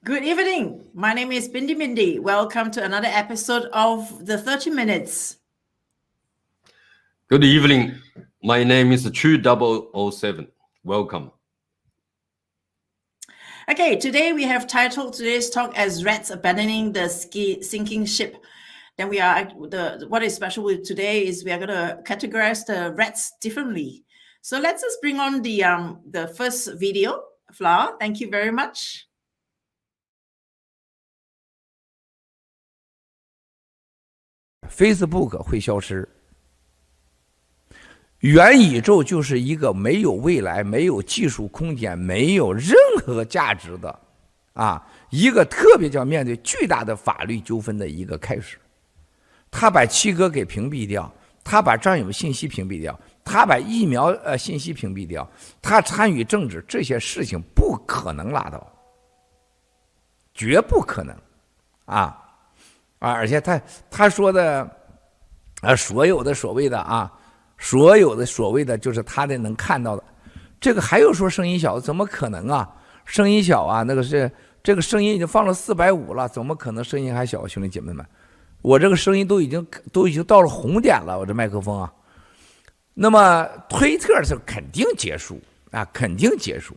Good evening. My name is Bindi Bindi. Welcome to another episode of the 30 Minutes. Good evening. My name is True007. Welcome. Okay, today we have titled today's talk as Rats Abandoning the Sinking Ship. Then what is special with today is we are going to categorize the rats differently. So let's just bring on the first video. Flower, thank you very much. Facebook 会消失，元宇宙就是一个没有未来、没有技术空间、没有任何价值的一个特别叫面对巨大的法律纠纷的一个开始。他把七哥给屏蔽掉，他把张勇信息屏蔽掉，他把疫苗信息屏蔽掉，他参与政治，这些事情不可能拉倒，绝不可能而且他说的所有的所谓的就是他的能看到的，这个还有说声音小，怎么可能啊？声音小那个是这个声音已经放了450了，怎么可能声音还小？兄弟姐妹们，我这个声音都已经到了红点了，我这麦克风那么推特是肯定结束肯定结束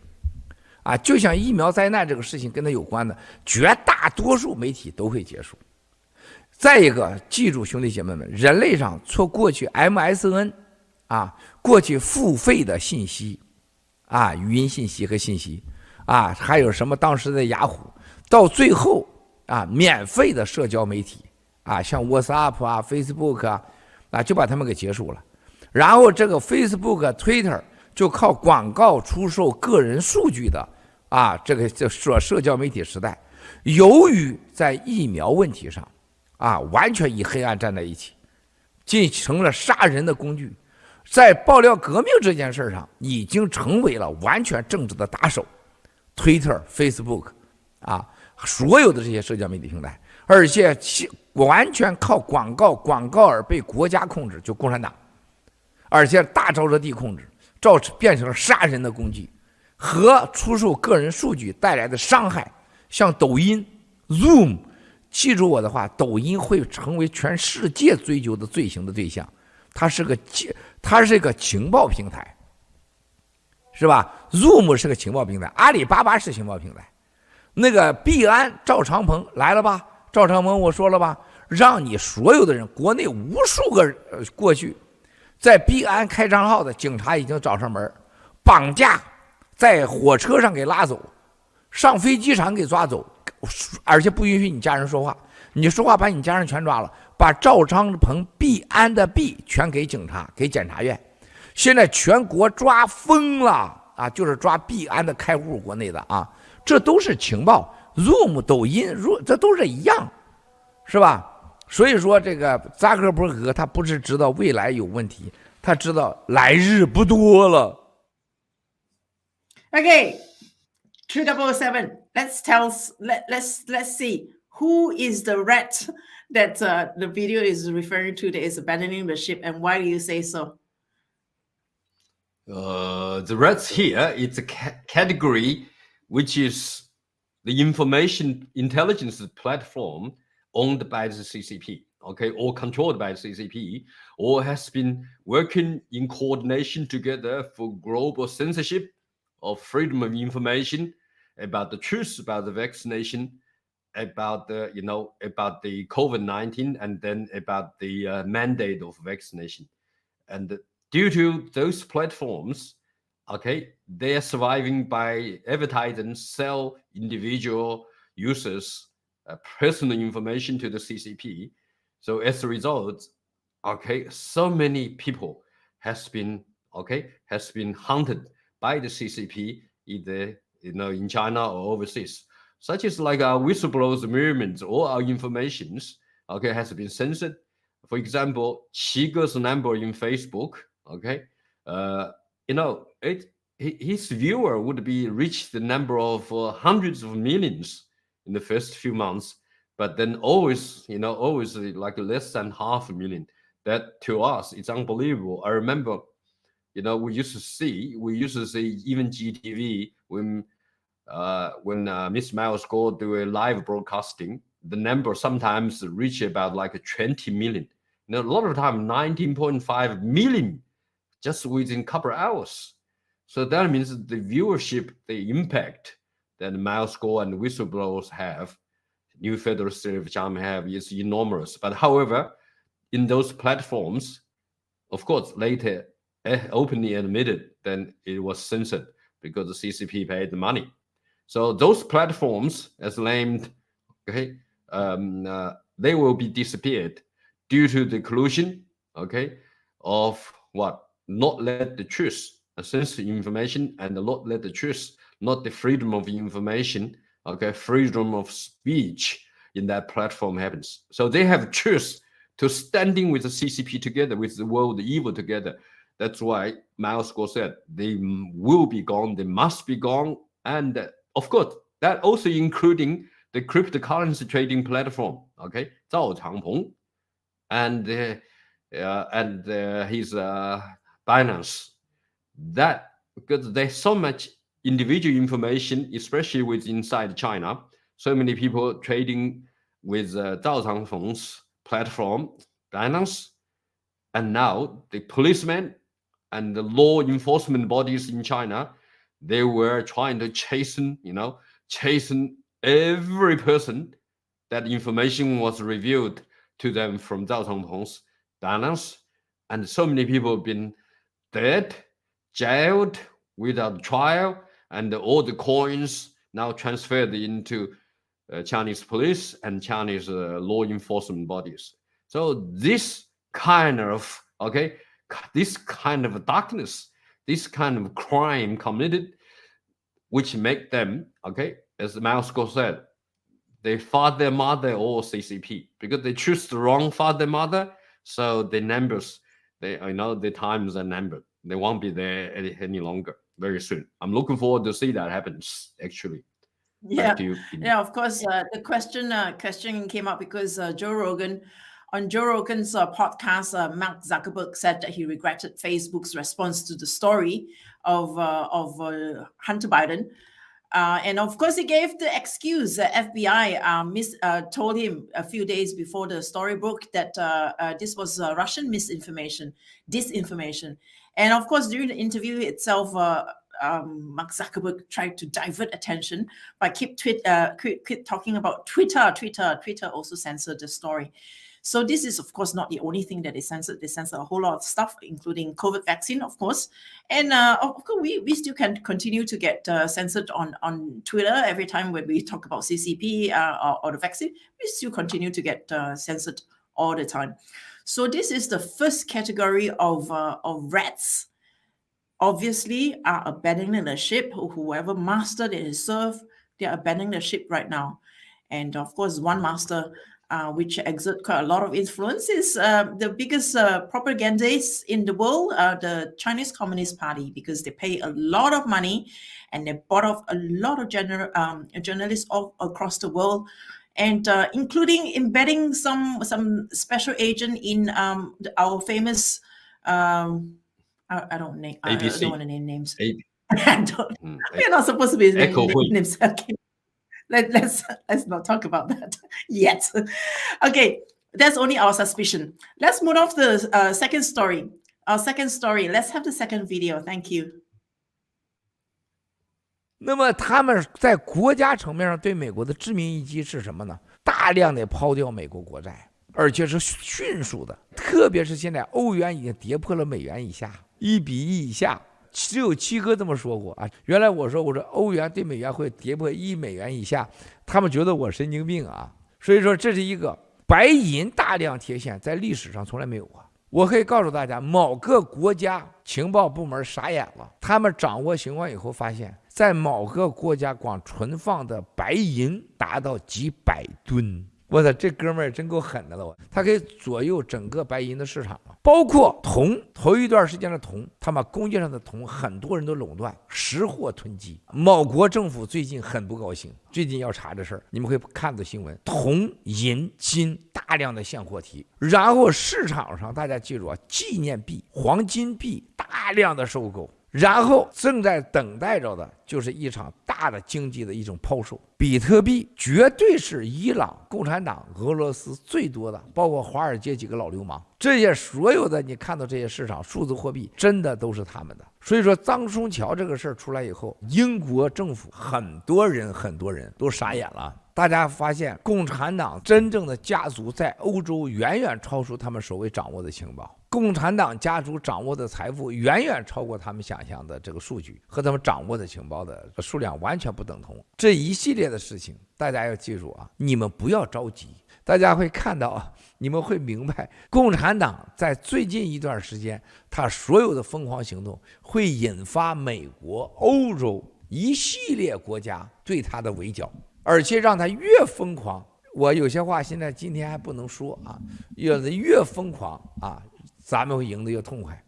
就像疫苗灾难这个事情跟它有关的，绝大多数媒体都会结束。再一个，记住兄弟姐妹们，人类上从过去 MSN 过去付费的信息语音信息和信息还有什么当时的雅虎，到最后免费的社交媒体像 WhatsApp Facebook 就把他们给结束了。然后这个 Facebook、Twitter 就靠广告出售个人数据的这个社交媒体时代，由于在疫苗问题上完全与黑暗站在一起，进成了杀人的工具，在爆料革命这件事上已经成为了完全政治的打手。Twitter、Facebook 所有的这些社交媒体平台，而且完全靠广告而被国家控制，就共产党，而且大招着地控制，变成了杀人的工具和出售个人数据带来的伤害，像抖音、Zoom。记住我的话，抖音会成为全世界追究的罪行的对象，它是个情报平台，是吧 ？Zoom 是个情报平台，阿里巴巴是情报平台，那个币安赵长鹏来了吧？赵长鹏我说了吧，让你所有的人，国内无数个过去在币安开账号的警察已经找上门，绑架，在火车上给拉走，上飞机场给抓走。而且不允许你家人说话，你说话把你家人全抓了，把赵长鹏币安的币全给警察给检察院，现在全国抓疯了就是抓币安的开户，国内的这都是情报。Zoom、抖音这都是一样，是吧？所以说这个扎克伯格他不是知道未来有问题，他知道来日不多了。Okay, 3007. Let's see who is the rat that the video is referring to that is abandoning the ship, and why do you say so? The rats here, it's a category which is the information intelligence platform owned by the CCP okay, or controlled by the CCP, or has been working in coordination together for global censorship of freedom of information about the truth about the vaccination, about the about the COVID-19, and then about the mandate of vaccination. And due to those platforms, okay, they are surviving by advertise and sell individual users personal information to the CCP. So as a result, okay, so many people has been hunted by the CCP, either in China or overseas, such as like our whistleblowers movements, all our informations, okay, has been censored. For example, Qige's number in Facebook, okay, his viewer would be reach the number of hundreds of millions in the first few months, but then always like less than 500,000. That to us, it's unbelievable. I remember, we used to see even GTV when Miss Miles go do a live broadcasting, the number sometimes reach about like 20 million. A lot of time 19.5 million just within a couple of hours. So that means the viewership, the impact that Miles Go and whistleblowers have, New Federal State of China have, is enormous. But however, in those platforms, of course, later openly admitted then it was censored because the CCP paid the money. So those platforms, as named, okay, they will be disappeared due to the collusion, okay, of what? Not let the truth, censor information, and not let the truth, not the freedom of information, okay, freedom of speech in that platform happens. So they have truth to standing with the CCP together, with the world evil together. That's why Miles Go said they will be gone, they must be gone, and of course that also including the cryptocurrency trading platform, okay, Zhao Changpeng, and his Binance. That because there's so much individual information, especially with inside China, so many people trading with Zhao Changpeng's platform, Binance, and now the policemen and the law enforcement bodies in China, they were trying to chasten every person that information was revealed to them from Zhao Changpeng's Binance, and so many people have been dead, jailed without trial, and all the coins now transferred into Chinese police and Chinese law enforcement bodies. So this kind of darkness, this kind of crime committed, which make them, as Miles Go said, they fought their mother or CCP because they choose the wrong father mother. So the numbers, the times are numbered. They won't be there any longer very soon. I'm looking forward to see that happens actually. Yeah, of course. The question came up because on Joe Rogan's podcast, Mark Zuckerberg said that he regretted Facebook's response to the story of Hunter Biden. And of course, he gave the excuse that FBI told him a few days before the story broke that this was Russian disinformation. And of course, during the interview itself, Mark Zuckerberg tried to divert attention by keep talking about Twitter. Twitter also censored the story. So this is, of course, not the only thing that they censored. They censored a whole lot of stuff, including COVID vaccine, of course. And of course, we still can continue to get censored on Twitter every time when we talk about CCP or the vaccine. We still continue to get censored all the time. So this is the first category of rats. Obviously, are abandoning the ship. Whoever master they serve, they are abandoning the ship right now. And of course, one master which exert quite a lot of influence is the biggest propagandist in the world, the Chinese Communist Party, because they pay a lot of money and they bought off a lot of journalists all across the world, and including embedding some special agent in our famous I don't want to name names. We're not supposed to be naming names. Okay. Let's not talk about that yet. Okay, that's only our suspicion. Let's move on to the second story. Our second story. Let's have the second video. Thank you. 那么他们在国家层面上对美国的致命一击是什么呢？大量的抛掉美国国债，而且是迅速的。特别是现在欧元已经跌破了美元以下，1比1以下。只有七哥这么说过啊。原来我说欧元对美元会跌破1美元以下，他们觉得我神经病啊。所以说这是一个白银大量贴现，在历史上从来没有过。我可以告诉大家，某个国家情报部门傻眼了，他们掌握情况以后发现，在某个国家光存放的白银达到几百吨。我操，这哥们儿真够狠的了！他可以左右整个白银的市场，包括铜。头一段时间的铜，他把工业上的铜很多人都垄断，实货囤积。某国政府最近很不高兴，最近要查这事儿，你们会看到新闻：铜、银、金大量的现货提，然后市场上大家记住啊，纪念币、黄金币大量的收购。然后正在等待着的就是一场大的经济的一种抛售。比特币绝对是伊朗、共产党、俄罗斯最多的，包括华尔街几个老流氓，这些所有的你看到这些市场数字货币真的都是他们的。所以说张松桥这个事儿出来以后，英国政府很多人都傻眼了。大家发现共产党真正的家族在欧洲远远超出他们所谓掌握的情报，共产党家族掌握的财富远远超过他们想象的这个数据，和他们掌握的情报的数量完全不等同。这一系列的事情大家要记住啊，你们不要着急，大家会看到啊，你们会明白共产党在最近一段时间他所有的疯狂行动会引发美国、欧洲一系列国家对他的围剿，而且让他越疯狂，我有些话现在今天还不能说啊，越疯狂啊，咱们会赢得越痛快。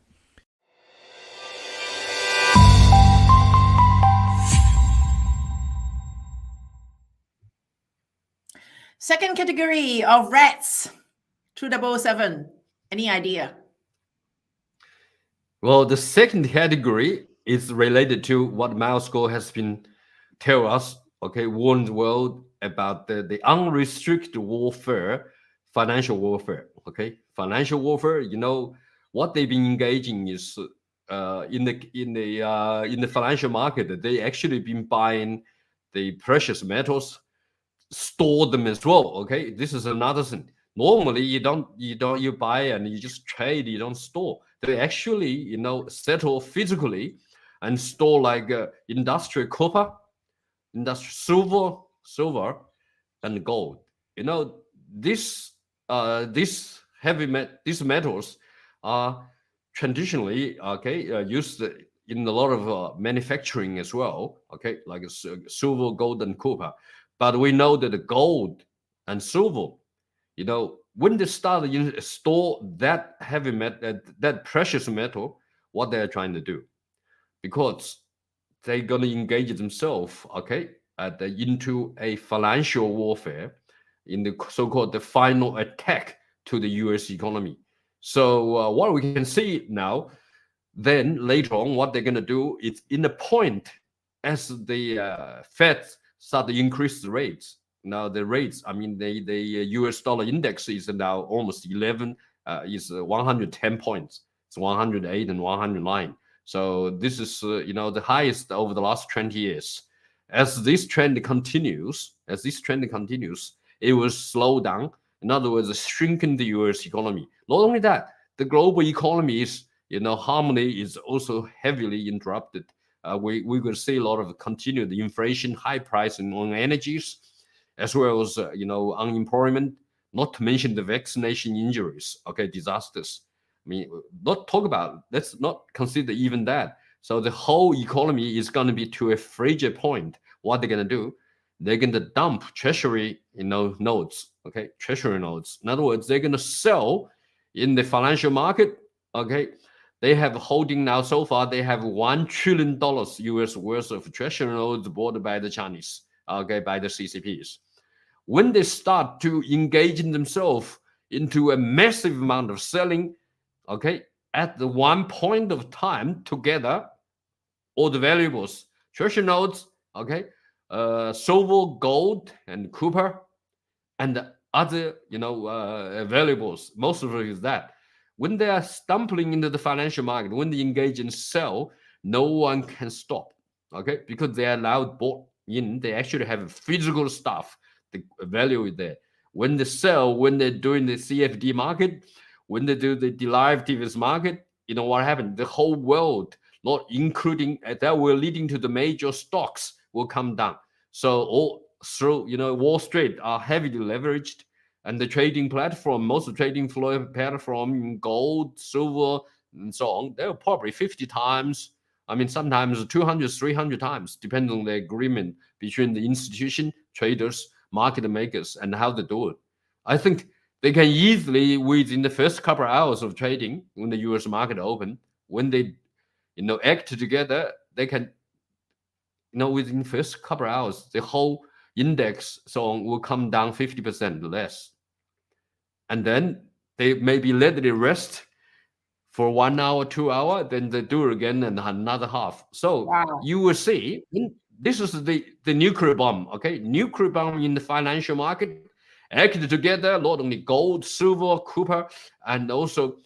Second category of rats, True007. Any idea? Well, the second category is related to what Moscow has been tell us, okay, warned the world about the unrestricted warfare, financial warfare, okay? Financial warfare, you know, what they've been engaging is in the financial market, they actually been buying the precious metals, store them as well, okay? This is another thing. Normally you buy and you just trade, you don't store. They actually, you know, settle physically and store like industrial copper, industrial silver and gold. You know, these metals are traditionally used in a lot of manufacturing as well, okay, like silver, gold and copper. But we know that the gold and silver, you know, when they start to store that heavy metal, that precious metal, what they're trying to do, because they're going to engage themselves, okay, into a financial warfare, in the so-called the final attack to the U.S. economy. So what we can see now, then later on, what they're going to do is in the point as the Fed start to increase the rates. Now the rates, I mean, the US dollar index is now almost 11, is 110 points. It's 108 and 109. So this is, you know, the highest over the last 20 years. As this trend continues, it will slow down. In other words, shrinking the US economy. Not only that, the global economy is, you know, harmony is also heavily interrupted. We will see a lot of continued inflation, high pricing on energies, as well as, you know, unemployment, not to mention the vaccination injuries, okay, disasters. I mean, let's not consider even that. So the whole economy is going to be to a fragile point. What they're going to do, they're going to dump treasury, you know, notes, okay, treasury notes. In other words, they're going to sell in the financial market, okay. They have holding now, so far, they have $1 trillion US worth of treasury notes bought by the Chinese, okay, by the CCPs. When they start to engage in themselves into a massive amount of selling, okay, at the one point of time together, all the valuables, treasury notes, okay, silver, gold, and copper, and other, variables. Most of it is that when they are stumbling into the financial market, when they engage in sell, no one can stop. Okay, because they are now bought in. They actually have physical stuff. The value is there. When they sell, when they're doing the CFD market, when they do the derivatives market, you know what happened? The whole world, not including that, will leading to the major stocks will come down. So all through, Wall Street are heavily leveraged, and the trading platform, most trading floor platform in gold, silver, and so on, they're probably 50 times. I mean, sometimes 200, 300 times, depending on the agreement between the institution, traders, market makers, and how they do it. I think they can easily, within the first couple of hours of trading, when the US market open, when they, act together, they can, within the first couple of hours, the whole index so on will come down 50% less. And then they maybe let it rest for 1 hour, 2 hour, then they do it again and another half. So Wow. you will see, this is the nuclear bomb, okay? Nuclear bomb in the financial market, acted together, not only gold, silver, copper, and also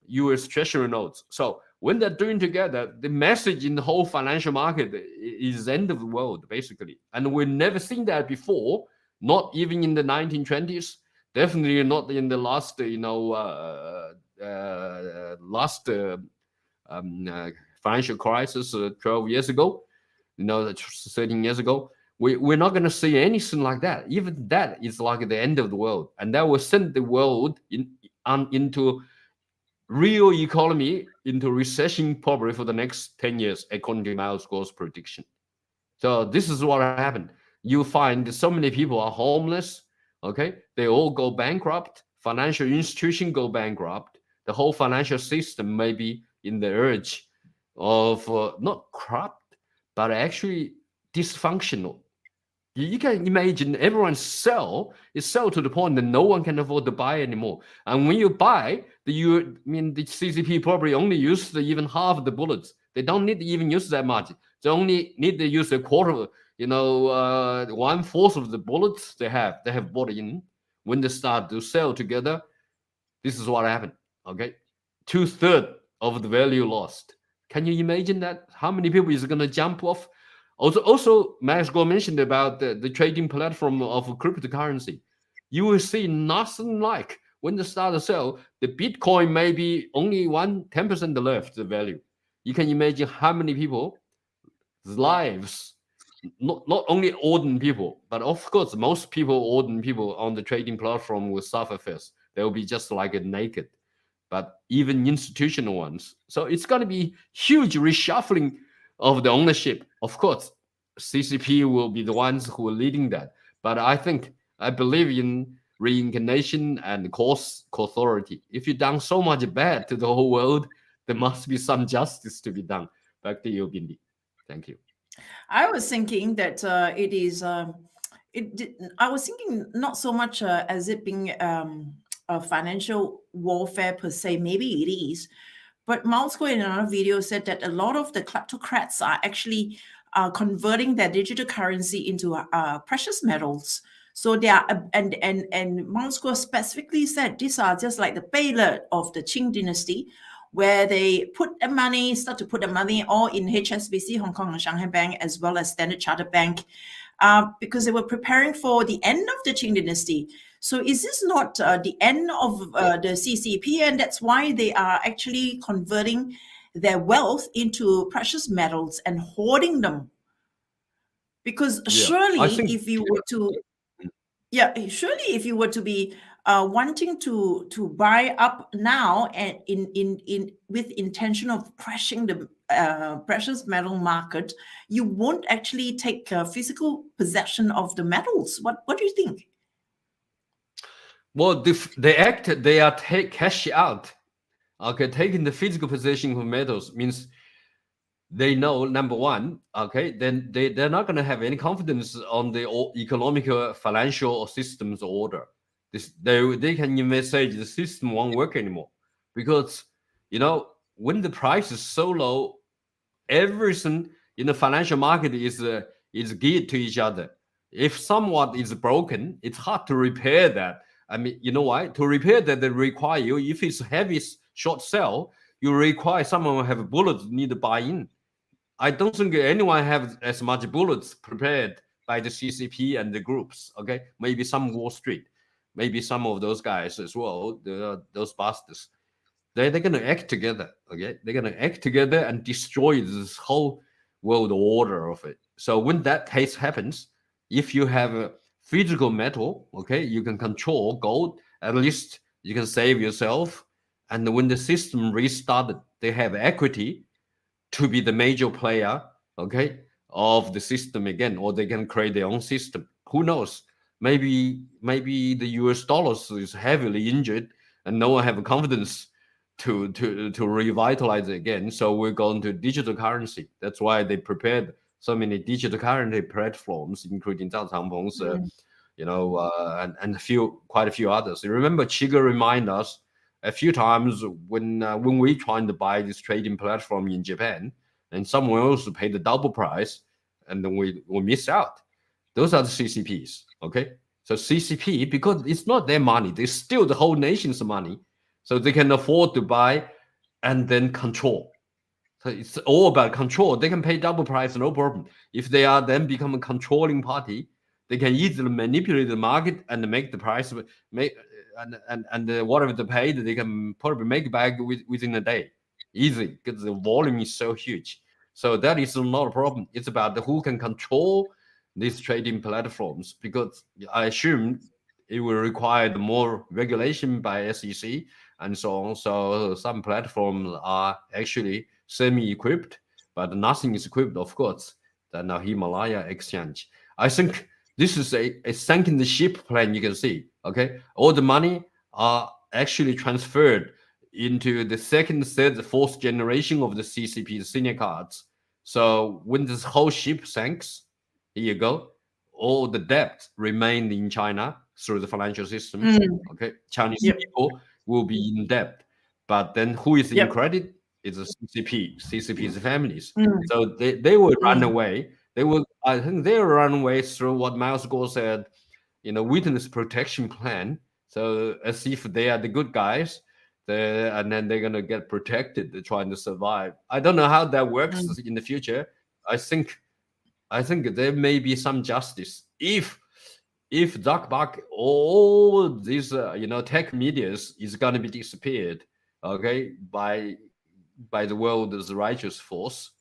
US Treasury notes. So when they're doing together, the message in the whole financial market is end of the world, basically. And we've never seen that before, not even in the 1920s, definitely not in the last, financial crisis 12 years ago, 13 years ago. We're not going to see anything like that. Even that is like the end of the world. And that will send the world into real economy, into recession probably for the next 10 years, according to Miles Gore's prediction. So this is what happened. You find so many people are homeless. Okay, they all go bankrupt. Financial institutions go bankrupt. The whole financial system may be in the urge of not corrupt, but actually dysfunctional. You can imagine everyone sell to the point that no one can afford to buy anymore. And when you buy, the CCP probably only use even half of the bullets. They don't need to even use that much. They only need to use a quarter, 1/4 of the bullets they have bought in. When they start to sell together, this is what happened. Okay, 2/3 of the value lost. Can you imagine that? How many people is going to jump off? Also, Max Gore mentioned about the trading platform of cryptocurrency. You will see nothing like when they start to sell, the Bitcoin may be only 10% left the value. You can imagine how many people lives, not only ordinary people, but of course, most people, ordinary people on the trading platform will suffer first. They will be just like naked, but even institutional ones. So it's going to be huge reshuffling of the ownership. Of course, CCP will be the ones who are leading that. But I believe in reincarnation and cause authority. If you've done so much bad to the whole world, there must be some justice to be done. Back to you, Bindi. Thank you. I was thinking that it is. I was thinking not so much as it being a financial warfare per se. Maybe it is, but Malsko in another video said that a lot of the kleptocrats are actually converting their digital currency into precious metals. So they are, and Malsko specifically said these are just like the Beilert of the Qing dynasty, where they start to put the money all in HSBC, Hong Kong and Shanghai Bank, as well as Standard Chartered Bank, because they were preparing for the end of the Qing dynasty. So is this not the end of the CCP? And that's why they are actually converting their wealth into precious metals and hoarding them. Because surely if you were to be wanting to buy up now and in with intention of crashing the precious metal market, you won't actually take physical possession of the metals. What do you think? Well, they are cash out. Okay, taking the physical possession of metals means they know, number one, okay, then they're not going to have any confidence on the economic, financial systems order. They can even say the system won't work anymore because, when the price is so low, everything in the financial market is geared to each other. If somewhat is broken, it's hard to repair that I mean, you know why? To repair that, they require you, if it's heavy short sell, you require someone who have bullets need to buy in. I don't think anyone have as much bullets prepared by the CCP and the groups. Okay, maybe some Wall Street, maybe some of those guys as well. Those bastards. They're going to act together. Okay, they're going to act together and destroy this whole world order of it. So when that case happens, if you have a physical metal, okay, you can control gold. At least you can save yourself. And when the system restarted, they have equity to be the major player, okay, of the system again, or they can create their own system. Who knows? Maybe the US dollars is heavily injured and no one have confidence to revitalize it again. So we're going to digital currency. That's why they prepared so many digital currency platforms, including Zhang Changpeng's, and quite a few others. You remember Chiga remind us a few times when we trying to buy this trading platform in Japan, and someone else paid the double price, and then we miss out. Those are the CCPs. Okay, so CCP, because it's not their money, they steal the whole nation's money, so they can afford to buy and then control. So it's all about control. They can pay double price, no problem. If they are then become a controlling party, they can easily manipulate the market and make the price and whatever they paid, they can probably make back within a day, easy, because the volume is so huge. So that is not a problem. It's about who can control these trading platforms, because I assume it will require more regulation by SEC and so on. So some platforms are actually semi-equipped, but nothing is equipped, of course, than a Himalaya exchange. I think this is a sinking the ship plan. You can see, okay, all the money are actually transferred into the second, third, fourth generation of the CCP, the senior cards. So when this whole ship sinks, here you go, all the debt remained in China through the financial system. Okay, Chinese people will be in debt, but then who is in credit? It's the CCP's families. So they will run away. I think they will run away through what Miles Gore said, witness protection plan. So as if they are the good guys, and then they're gonna get protected. They're trying to survive. I don't know how that works in the future. I think there may be some justice if Zuckerberg, all these tech medias is gonna be disappeared, okay, by the world's righteous force.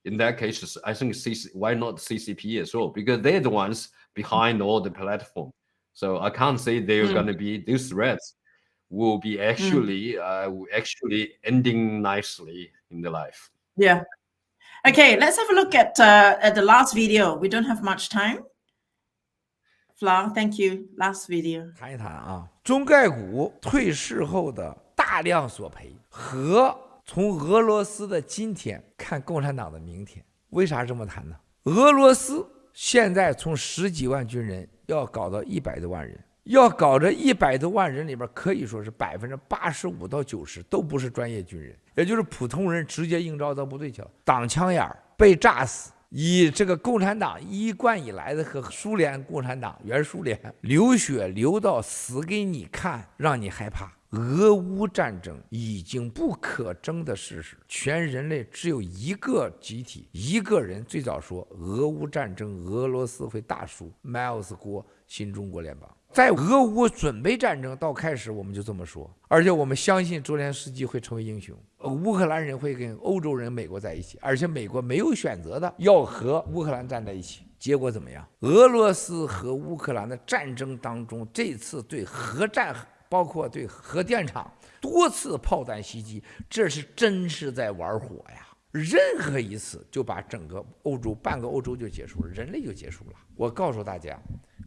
In that case, I think why not CCP as well? Because they're the ones behind all the platform. So I can't say they're going to be, these threats will be actually ending nicely in the life. Yeah. Okay, let's have a look at the last video. We don't have much time. Flang, thank you. Last video. 谈一谈啊，中概股退市后的大量索赔和从俄罗斯的今天看共产党的明天，为啥这么谈呢？俄罗斯现在从10几万军人要搞到100多万人，要搞这100多万人里边，可以说是85%到90%都不是专业军人，也就是普通人直接应召到部队去了，挡枪眼被炸死。以这个共产党一贯以来的和苏联共产党原苏联流血流到死给你看，让你害怕。俄乌战争已经不可争的事实，全人类只有一个集体，一个人最早说俄乌战争俄罗斯会大输 ，Miles 郭新中国联邦。在俄乌准备战争到开始，我们就这么说，而且我们相信泽连斯基会成为英雄，乌克兰人会跟欧洲人、美国在一起，而且美国没有选择的要和乌克兰站在一起。结果怎么样？俄罗斯和乌克兰的战争当中，这次对核战，包括对核电厂多次炮弹袭击，这是真是在玩火呀！任何一次就把整个欧洲半个欧洲就结束了，人类就结束了。我告诉大家，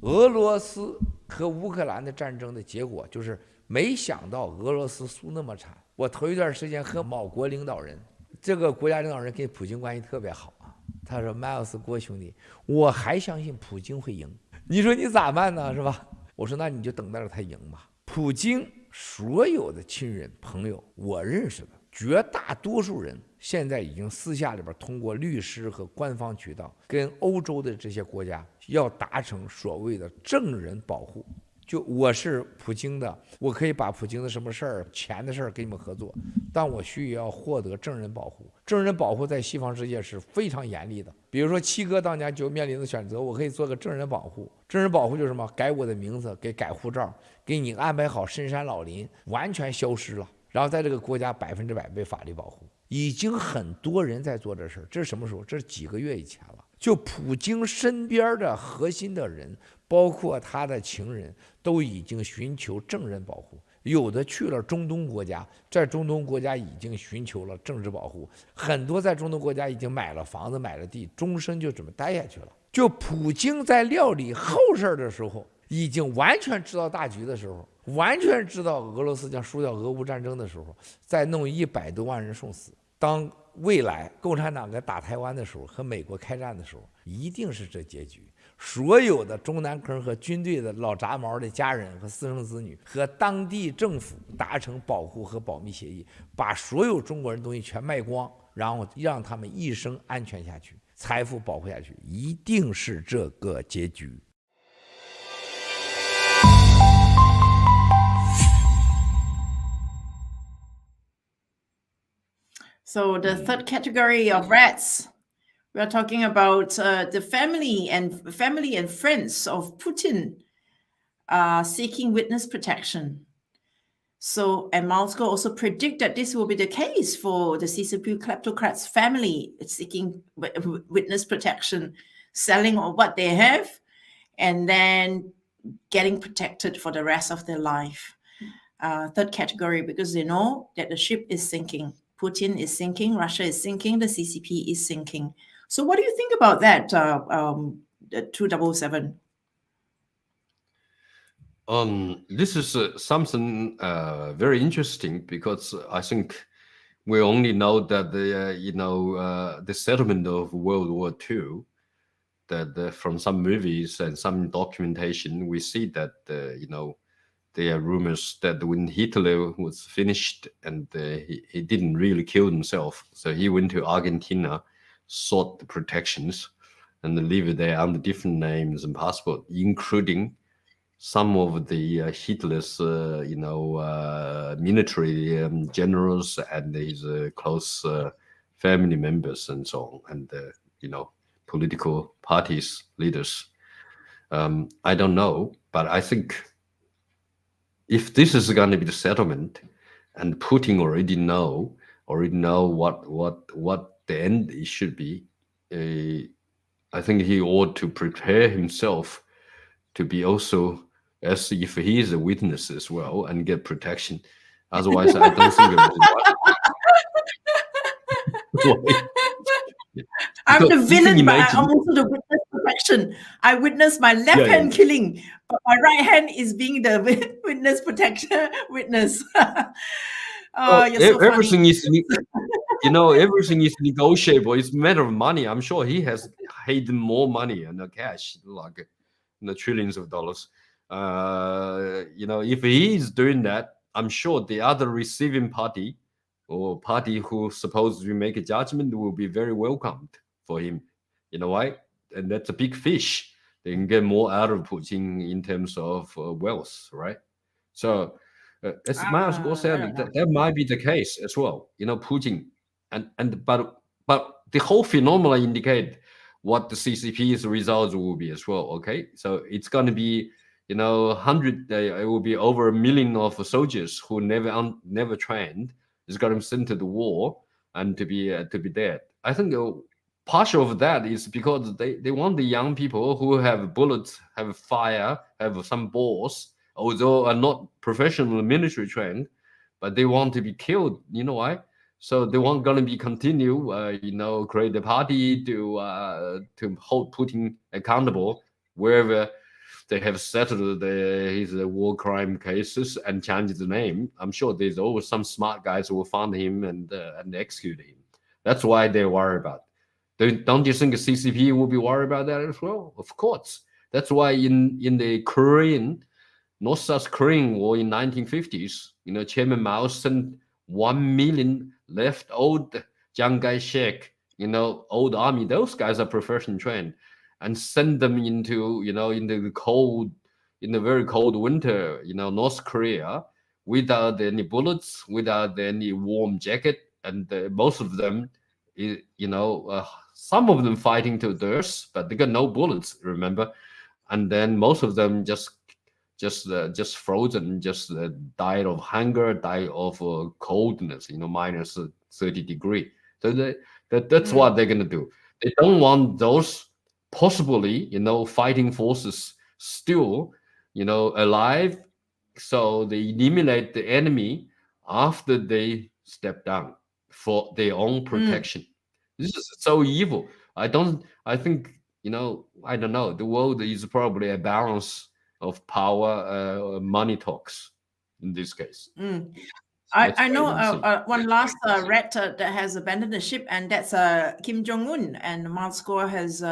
俄罗斯和乌克兰的战争的结果就是没想到俄罗斯输那么惨。我头一段时间和某国领导人，这个国家领导人跟普京关系特别好啊。他说：“Miles 郭兄弟，我还相信普京会赢。你说你咋办呢？是吧？”我说：“那你就等待着他赢吧。”普京所有的亲人朋友，我认识的绝大多数人，现在已经私下里边通过律师和官方渠道，跟欧洲的这些国家要达成所谓的证人保护。就我是普京的，我可以把普京的什么事儿、钱的事儿跟你们合作，但我需要获得证人保护。证人保护在西方世界是非常严厉的。比如说七哥当年就面临的选择，我可以做个证人保护。证人保护就是什么？改我的名字，给改护照，给你安排好深山老林，完全消失了。然后在这个国家100%被法律保护。已经很多人在做这事儿，这是什么时候？这是几个月以前了。就普京身边的核心的人，包括他的情人，都已经寻求证人保护。有的去了中东国家，在中东国家已经寻求了政治保护，很多在中东国家已经买了房子、买了地，终身就准备待下去了。就普京在料理后事的时候，已经完全知道大局的时候，完全知道俄罗斯将输掉俄乌战争的时候，再弄100多万人送死。当未来共产党跟打台湾的时候，和美国开战的时候，一定是这结局。所有的中南坑和军队的老杂毛的家人和私生子女和当地政府达成保护和保密协议，把所有中国人东西全卖光，然后让他们一生安全下去，财富保护下去，一定是这个结局。So the third category of rats, we are talking about the family and friends of Putin seeking witness protection. So, and Moscow also predict that this will be the case for the CCP kleptocrats' family seeking witness protection, selling all what they have, and then getting protected for the rest of their life. Third category, because they know that the ship is sinking. Putin is sinking, Russia is sinking, the CCP is sinking. So what do you think about that, 2007? This is something very interesting, because I think we only know that the settlement of World War II, that from some movies and some documentation, we see that there are rumors that when Hitler was finished and he didn't really kill himself, so he went to Argentina, sought the protections, and lived there under different names and passport, including some of the Hitler's military generals and his close family members and so on, and political parties leaders. I don't know, but I think if this is going to be the settlement, and Putin already know what the end it should be, I think he ought to prepare himself to be also as if he is a witness as well and get protection. Otherwise, I don't think it was I'm the villain, but I'm also the witness protection. I witnessed my left hand killing, but my right hand is being the witness protection witness. Everything is, everything is negotiable. It's a matter of money. I'm sure he has hidden more money and cash, like trillions of dollars. If he is doing that, I'm sure the other receiving party or party who supposedly make a judgment will be very welcomed for him. You know why? And that's a big fish. They can get more out of Putin in terms of wealth, right? So as Miles said, that might be the case as well. Putin but the whole phenomena indicate what the CCP's results will be as well. Okay, so it's going to be it will be over 1 million of soldiers who never trained is going to be sent to the war and to be dead. I think partial of that is because they want the young people who have bullets, have fire, have some balls, although are not professional military trained, but they want to be killed. You know why? So they want going to be continue, create a party to hold Putin accountable wherever they have settled his war crime cases and changed the name. I'm sure there's always some smart guys who will find him and execute him. That's why they worry about it. Don't you think the CCP will be worried about that as well? Of course. That's why in the North-South Korean War in 1950s, Chairman Mao sent 1 million left old Chiang Kai-shek, old army. Those guys are professionally trained, and send them into the cold, in a very cold winter, North Korea, without any bullets, without any warm jacket, and most of them, some of them fighting to death, but they got no bullets, remember, and then most of them just frozen, just died of hunger, died of coldness, minus 30 degree. So that's what they're gonna do. They don't want those possibly, fighting forces still, alive. So they eliminate the enemy after they step down for their own protection. This is so evil. I think, I don't know. The world is probably a balance of power, money talks in this case. I know one last rat that has abandoned the ship, and that's Kim Jong-un. And Moscow has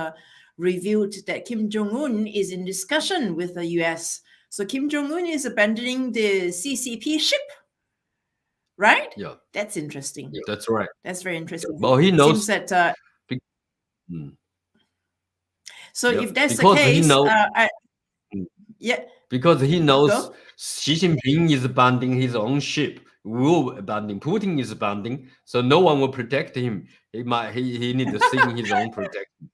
revealed that Kim Jong-un is in discussion with the US. So Kim Jong-un is abandoning the CCP ship, right? Yeah. That's interesting. Yeah, that's right. That's very interesting. Well, he knows. Seems that, so Yeah, if that's because the case, he knows, because he knows Xi Jinping is abandoning his own ship, will abandon, Putin is abandoning, so no one will protect him. He need to sing his own protection.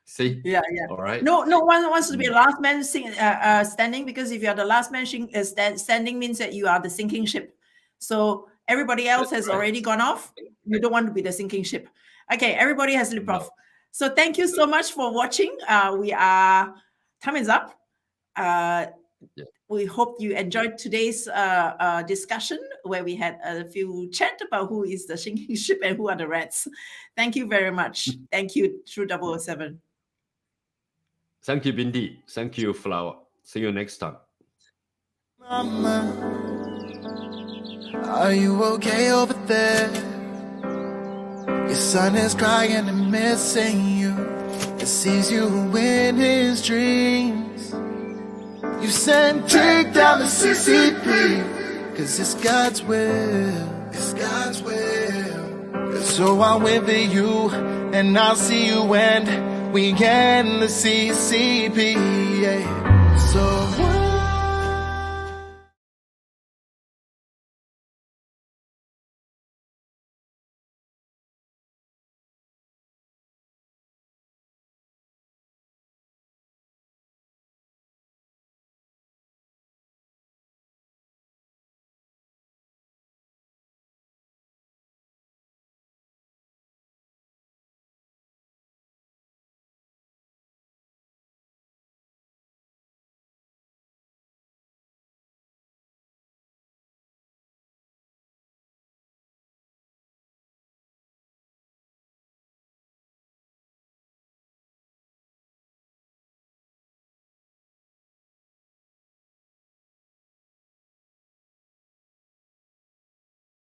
See? Yeah. All right. No one wants to be last man standing, because if you are the last man standing means that you are the sinking ship. So everybody else has already gone off. You don't want to be the sinking ship. Okay, everybody has leaped off. So thank you so much for watching. Time is up. We hope you enjoyed today's discussion, where we had a few chat about who is the sinking ship and who are the rats. Thank you very much. Thank you, True007. Thank you, Bindi. Thank you, Flower. See you next time. Mama, are you okay over there? Your son is crying and missing you. He sees you in his dreams. You send take down the CCP, 'cause it's God's will. It's God's will. So I'm with you, and I'll see you when we end the CCP. Yeah.